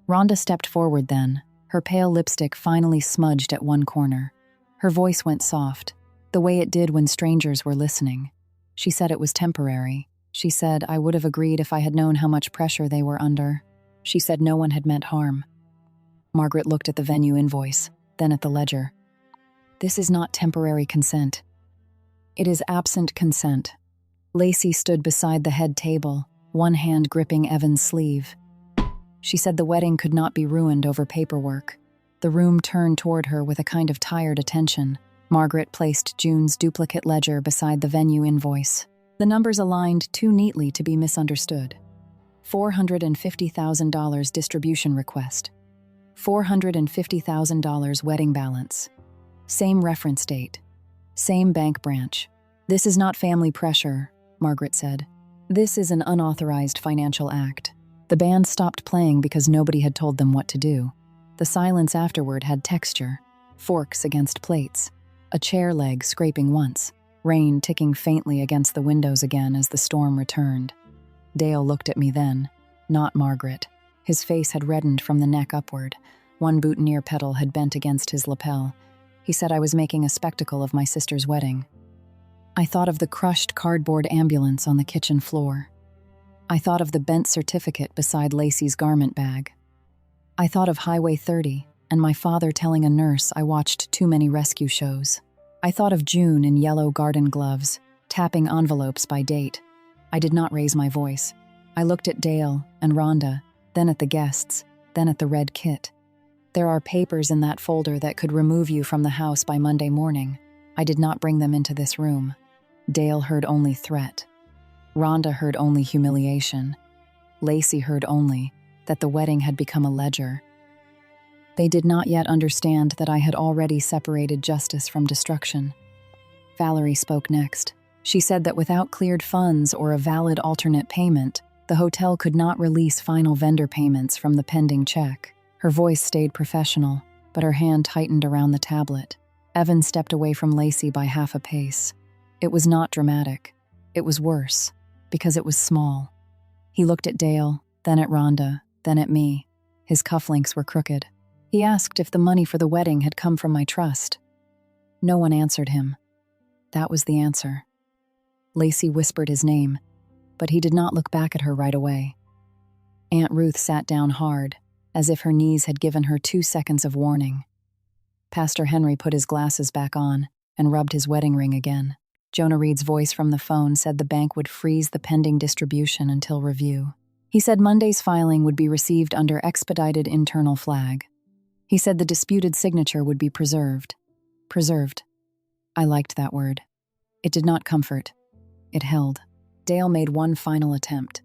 Speaker 1: Rhonda stepped forward then, her pale lipstick finally smudged at one corner. Her voice went soft, the way it did when strangers were listening. She said it was temporary. She said I would have agreed if I had known how much pressure they were under. She said no one had meant harm. Margaret looked at the venue invoice, then at the ledger. "This is not temporary consent. It is absent consent." Lacey stood beside the head table, one hand gripping Evan's sleeve. She said the wedding could not be ruined over paperwork. The room turned toward her with a kind of tired attention. Margaret placed June's duplicate ledger beside the venue invoice. The numbers aligned too neatly to be misunderstood. $450,000 distribution request. $450,000 wedding balance. Same reference date. Same bank branch. "This is not family pressure," Margaret said. "This is an unauthorized financial act." The band stopped playing because nobody had told them what to do. The silence afterward had texture. Forks against plates. A chair leg scraping once. rain ticking faintly against the windows again as the storm returned. Dale looked at me then, not Margaret. His face had reddened from the neck upward. One boutonniere pedal had bent against his lapel. He said I was making a spectacle of my sister's wedding. I thought of the crushed cardboard ambulance on the kitchen floor. I thought of the bent certificate beside Lacey's garment bag. I thought of Highway 30 and my father telling a nurse I watched too many rescue shows. I thought of June in yellow garden gloves, tapping envelopes by date. I did not raise my voice. I looked at Dale and Rhonda, then at the guests, then at the red kit. There are papers in that folder that could remove you from the house by Monday morning. I did not bring them into this room. Dale heard only threat. Rhonda heard only humiliation. Lacey heard only that the wedding had become a ledger. They did not yet understand that I had already separated justice from destruction. Valerie spoke next. She said that without cleared funds or a valid alternate payment, the hotel could not release final vendor payments from the pending check. Her voice stayed professional, but her hand tightened around the tablet. Evan stepped away from Lacey by half a pace. It was not dramatic. It was worse, because it was small. He looked at Dale, then at Rhonda, then at me. His cufflinks were crooked. He asked if the money for the wedding had come from my trust. No one answered him. That was the answer. Lacey whispered his name, but he did not look back at her right away. Aunt Ruth sat down hard, as if her knees had given her 2 seconds of warning. Pastor Henry put his glasses back on and rubbed his wedding ring again. Jonah Reed's voice from the phone said the bank would freeze the pending distribution until review. He said Monday's filing would be received under expedited internal flag. He said the disputed signature would be preserved. Preserved. I liked that word. It did not comfort. It held. Dale made one final attempt.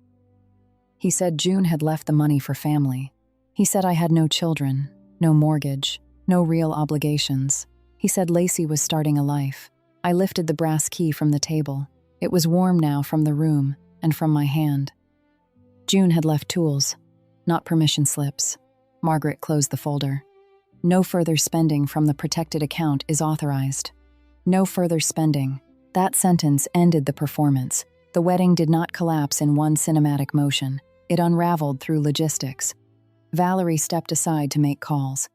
Speaker 1: He said June had left the money for family. He said I had no children, no mortgage, no real obligations. He said Lacey was starting a life. I lifted the brass key from the table. It was warm now from the room and from my hand. June had left tools, not permission slips. Margaret closed the folder. No further spending from the protected account is authorized. No further spending. That sentence ended the performance. The wedding did not collapse in one cinematic motion. It unraveled through logistics. Valerie stepped aside to make calls.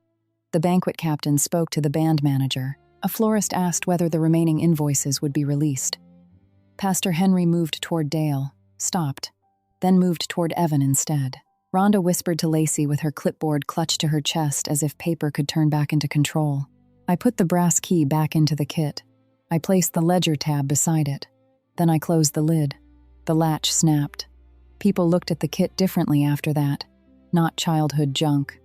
Speaker 1: The banquet captain spoke to the band manager. A florist asked whether the remaining invoices would be released. Pastor Henry moved toward Dale, stopped, then moved toward Evan instead. Rhonda whispered to Lacey with her clipboard clutched to her chest as if paper could turn back into control. I put the brass key back into the kit. I placed the ledger tab beside it. Then I closed the lid. The latch snapped. People looked at the kit differently after that. Not childhood junk.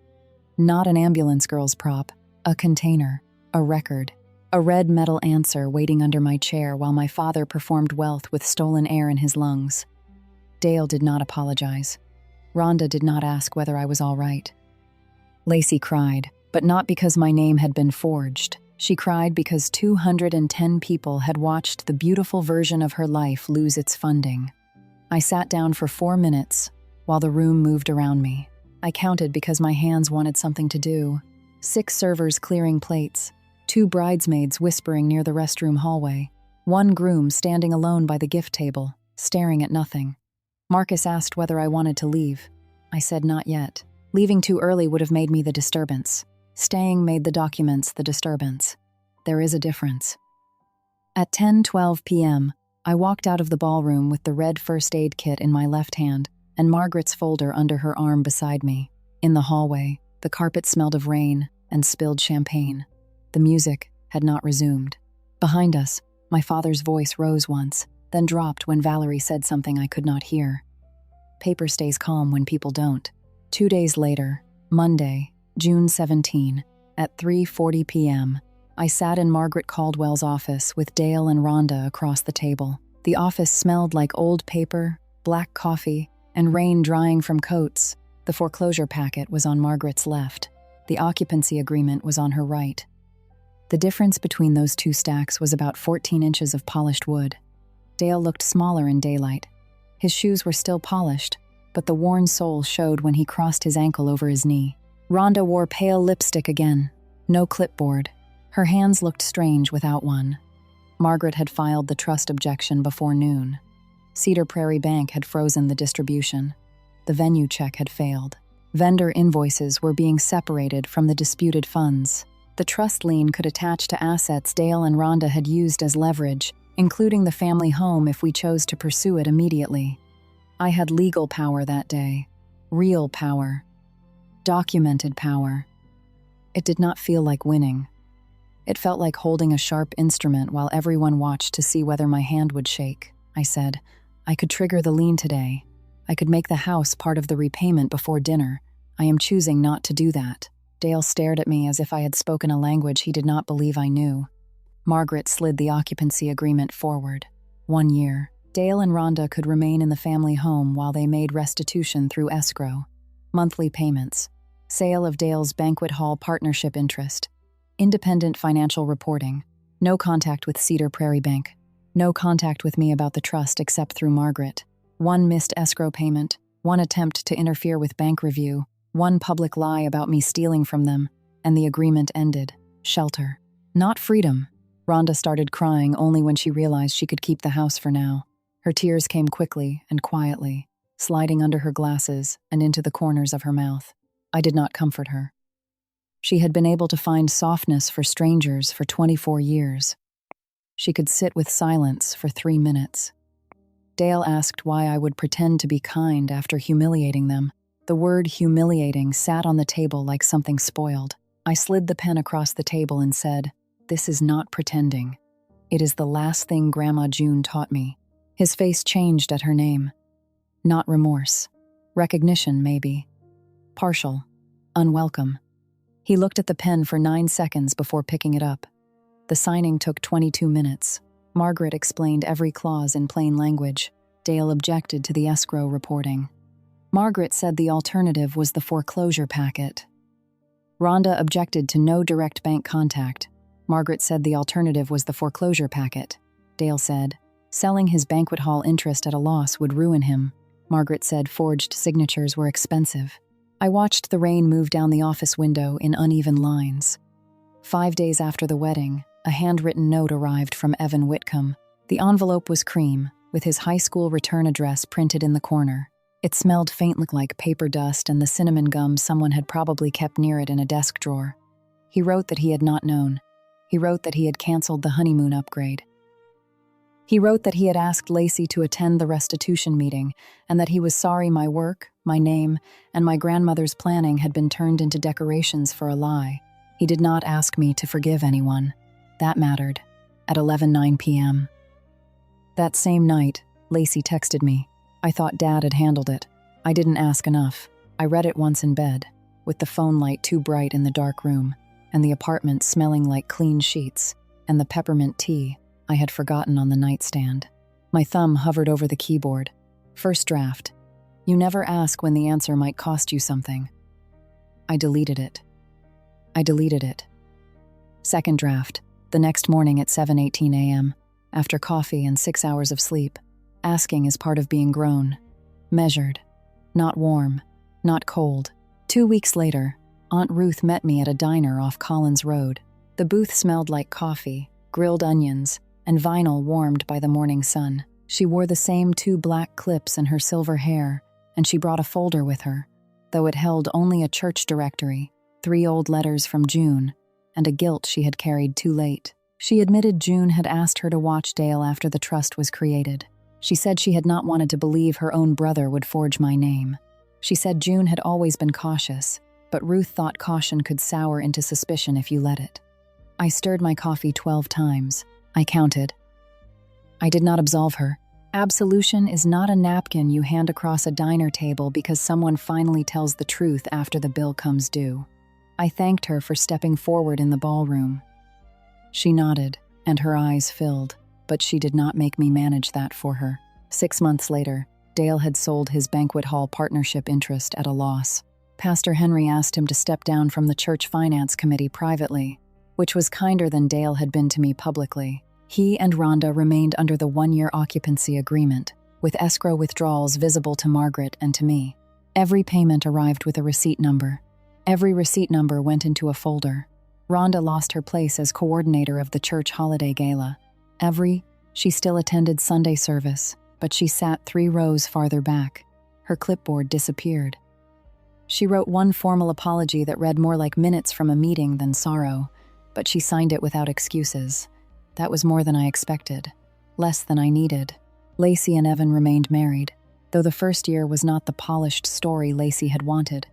Speaker 1: Not an ambulance girl's prop. A container. A record. A red metal answer waiting under my chair while my father performed wealth with stolen air in his lungs. Dale did not apologize. Rhonda did not ask whether I was all right. Lacey cried, but not because my name had been forged. She cried because 210 people had watched the beautiful version of her life lose its funding. I sat down for 4 minutes while the room moved around me. I counted because my hands wanted something to do. 6 servers clearing plates, 2 bridesmaids whispering near the restroom hallway, 1 groom standing alone by the gift table, staring at nothing. Marcus asked whether I wanted to leave. I said not yet. Leaving too early would have made me the disturbance. Staying made the documents the disturbance. There is a difference. At 10:12 p.m., I walked out of the ballroom with the red first aid kit in my left hand and Margaret's folder under her arm beside me. In the hallway, the carpet smelled of rain and spilled champagne. The music had not resumed. Behind us, my father's voice rose once, then dropped when Valerie said something I could not hear. Paper stays calm when people don't. 2 days later, Monday, June 17, at 3:40 p.m., I sat in Margaret Caldwell's office with Dale and Rhonda across the table. The office smelled like old paper, black coffee, and rain drying from coats. The foreclosure packet was on Margaret's left. The occupancy agreement was on her right. The difference between those 2 stacks was about 14 inches of polished wood. Dale looked smaller in daylight. His shoes were still polished, but the worn sole showed when he crossed his ankle over his knee. Rhonda wore pale lipstick again. No clipboard. Her hands looked strange without one. Margaret had filed the trust objection before noon. Cedar Prairie Bank had frozen the distribution. The venue check had failed. Vendor invoices were being separated from the disputed funds. The trust lien could attach to assets Dale and Rhonda had used as leverage, including the family home if we chose to pursue it immediately. I had legal power that day. Real power. Documented power. It did not feel like winning. It felt like holding a sharp instrument while everyone watched to see whether my hand would shake. I said, I could trigger the lien today. I could make the house part of the repayment before dinner. I am choosing not to do that. Dale stared at me as if I had spoken a language he did not believe I knew. Margaret slid the occupancy agreement forward. 1 year. Dale and Rhonda could remain in the family home while they made restitution through escrow. Monthly payments. Sale of Dale's banquet hall partnership interest. Independent financial reporting. No contact with Cedar Prairie Bank. No contact with me about the trust except through Margaret. 1 missed escrow payment. 1 attempt to interfere with bank review. 1 public lie about me stealing from them. And the agreement ended. Shelter. Not freedom. Rhonda started crying only when she realized she could keep the house for now. Her tears came quickly and quietly, sliding under her glasses and into the corners of her mouth. I did not comfort her. She had been able to find softness for strangers for 24 years. She could sit with silence for 3 minutes. Dale asked why I would pretend to be kind after humiliating them. The word humiliating sat on the table like something spoiled. I slid the pen across the table and said, "This is not pretending. It is the last thing Grandma June taught me." His face changed at her name. Not remorse. Recognition, maybe. Partial. Unwelcome. He looked at the pen for 9 seconds before picking it up. The signing took 22 minutes. Margaret explained every clause in plain language. Dale objected to the escrow reporting. Margaret said the alternative was the foreclosure packet. Rhonda objected to no direct bank contact. Margaret said the alternative was the foreclosure packet. Dale said, selling his banquet hall interest at a loss would ruin him. Margaret said forged signatures were expensive. I watched the rain move down the office window in uneven lines. 5 days after the wedding, a handwritten note arrived from Evan Whitcomb. The envelope was cream, with his high school return address printed in the corner. It smelled faintly like paper dust and the cinnamon gum someone had probably kept near it in a desk drawer. He wrote that he had not known. He wrote that he had canceled the honeymoon upgrade. He wrote that he had asked Lacey to attend the restitution meeting and that he was sorry my work, my name, and my grandmother's planning had been turned into decorations for a lie. He did not ask me to forgive anyone. That mattered. At 11:09 p.m. That same night, Lacey texted me. I thought Dad had handled it. I didn't ask enough. I read it once in bed, with the phone light too bright in the dark room, and the apartment smelling like clean sheets, and the peppermint tea I had forgotten on the nightstand. My thumb hovered over the keyboard. First draft. You never ask when the answer might cost you something. I deleted it. Second draft. The next morning at 7:18 a.m., after coffee and 6 hours of sleep. Asking is part of being grown. Measured. Not warm. Not cold. 2 weeks later, Aunt Ruth met me at a diner off Collins Road. The booth smelled like coffee, grilled onions, and vinyl warmed by the morning sun. She wore the same 2 black clips in her silver hair, and she brought a folder with her, though it held only a church directory, 3 old letters from June, and a guilt she had carried too late. She admitted June had asked her to watch Dale after the trust was created. She said she had not wanted to believe her own brother would forge my name. She said June had always been cautious, but Ruth thought caution could sour into suspicion if you let it. I stirred my coffee 12 times. I counted. I did not absolve her. Absolution is not a napkin you hand across a diner table because someone finally tells the truth after the bill comes due. I thanked her for stepping forward in the ballroom. She nodded, and her eyes filled, but she did not make me manage that for her. 6 months later, Dale had sold his banquet hall partnership interest at a loss. Pastor Henry asked him to step down from the church finance committee privately, which was kinder than Dale had been to me publicly. He and Rhonda remained under the 1-year occupancy agreement, with escrow withdrawals visible to Margaret and to me. Every payment arrived with a receipt number. Every receipt number went into a folder. Rhonda lost her place as coordinator of the church holiday gala. She still attended Sunday service, but she sat 3 rows farther back. Her clipboard disappeared. She wrote one formal apology that read more like minutes from a meeting than sorrow, but she signed it without excuses. That was more than I expected, less than I needed. Lacey and Evan remained married, though the first year was not the polished story Lacey had wanted.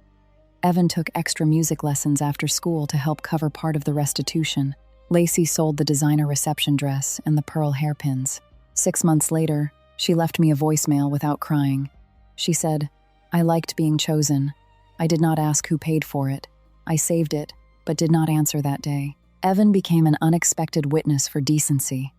Speaker 1: Evan took extra music lessons after school to help cover part of the restitution. Lacey sold the designer reception dress and the pearl hairpins. 6 months later, she left me a voicemail without crying. She said, "I liked being chosen. I did not ask who paid for it. I saved it, but did not answer that day." Evan became an unexpected witness for decency.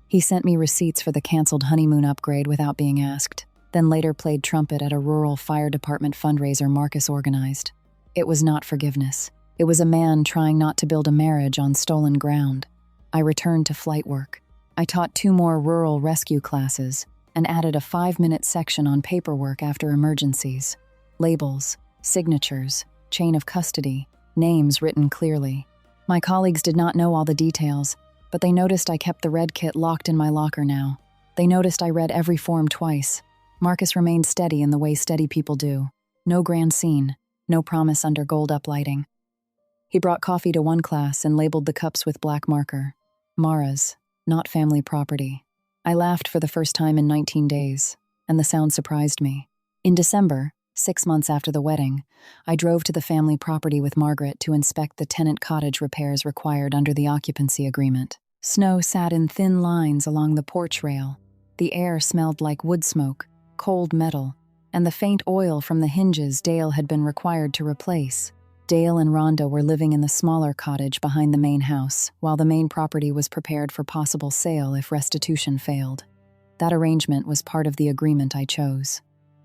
Speaker 1: He sent me receipts for the canceled honeymoon upgrade without being asked, then later played trumpet at a rural fire department fundraiser Marcus organized. It was not forgiveness. It was a man trying not to build a marriage on stolen ground. I returned to flight work. I taught 2 more rural rescue classes and added a 5-minute section on paperwork after emergencies. Labels, signatures, chain of custody, names written clearly. My colleagues did not know all the details, but they noticed I kept the red kit locked in my locker now. They noticed I read every form twice. Marcus remained steady in the way steady people do. No grand scene, no promise under gold uplighting. He brought coffee to one class and labeled the cups with black marker. Mara's, not family property. I laughed for the first time in 19 days, and the sound surprised me. In December, 6 months after the wedding, I drove to the family property with Margaret to inspect the tenant cottage repairs required under the occupancy agreement. Snow sat in thin lines along the porch rail. The air smelled like wood smoke, cold metal, and the faint oil from the hinges Dale had been required to replace. Dale and Rhonda were living in the smaller cottage behind the main house, while the main property was prepared for possible sale if restitution failed. That arrangement was part of the agreement I chose.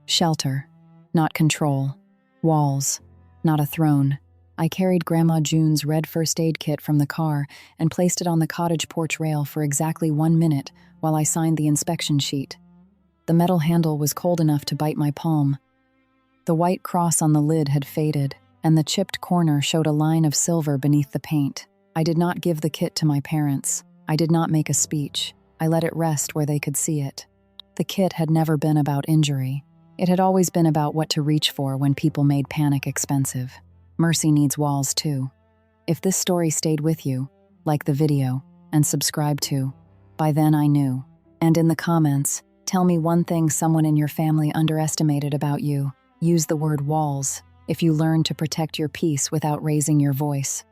Speaker 1: Shelter, not control. Walls, not a throne. I carried Grandma June's red first aid kit from the car and placed it on the cottage porch rail for exactly 1 minute while I signed the inspection sheet. The metal handle was cold enough to bite my palm. The white cross on the lid had faded, and the chipped corner showed a line of silver beneath the paint. I did not give the kit to my parents. I did not make a speech. I let it rest where they could see it. The kit had never been about injury. It had always been about what to reach for when people made panic expensive. Mercy needs walls too. If this story stayed with you, like the video, and subscribe to. By then I knew. And in the comments, tell me one thing someone in your family underestimated about you. Use the word walls if you learn to protect your peace without raising your voice.